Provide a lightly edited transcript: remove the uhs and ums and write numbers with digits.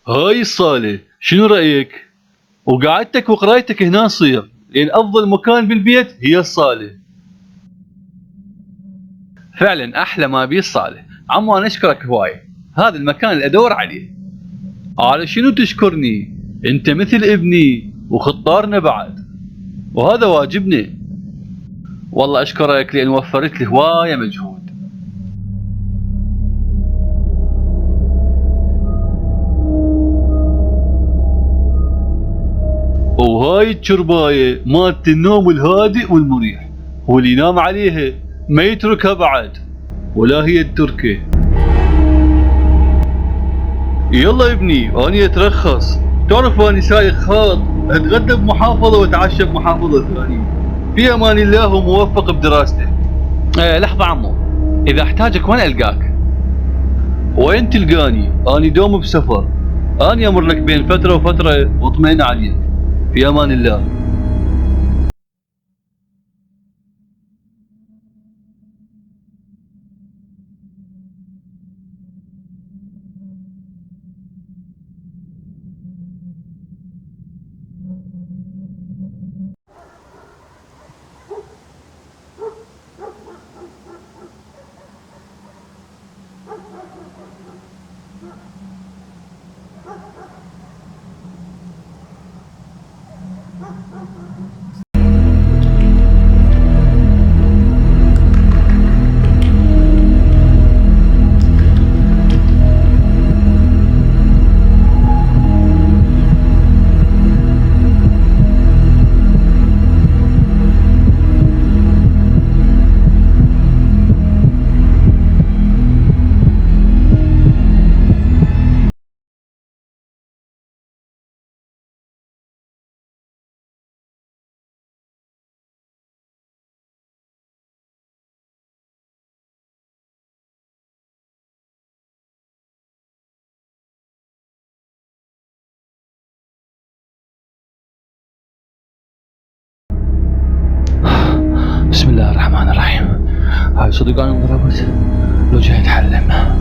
هاي الصالة شنو رأيك؟ وقعدتك وقرايتك هنا تصير، لأن أفضل مكان بالبيت هي الصالة. فعلا أحلى ما بيه الصالة. عمو أنا أشكرك هواية، هذا المكان اللي أدور عليه. على شنو تشكرني؟ أنت مثل ابني وخطارنا بعد، وهذا واجبنا. والله أشكرك لأن وفرت لي هواية مجهود. وهاي الشرباية مالت النوم الهادئ والمريح، واللي ينام عليها ما يتركها بعد، ولا هي التركة. يلا يا ابني اني اترخص، تعرف اني سايق خاط، اتغدى بمحافظة واتعشى بمحافظة ثانية. في امان الله وموفق بدراسته. لحظة عمو، اذا احتاجك وين القاك؟ وين تلقاني؟ اني دوم بسفر، اني امر لك بين فترة وفترة واطمئن عليك. في امان الله. بسم الله الرحمن الرحيم. هاي صدق انا انضربت، لو جاي اتحلم.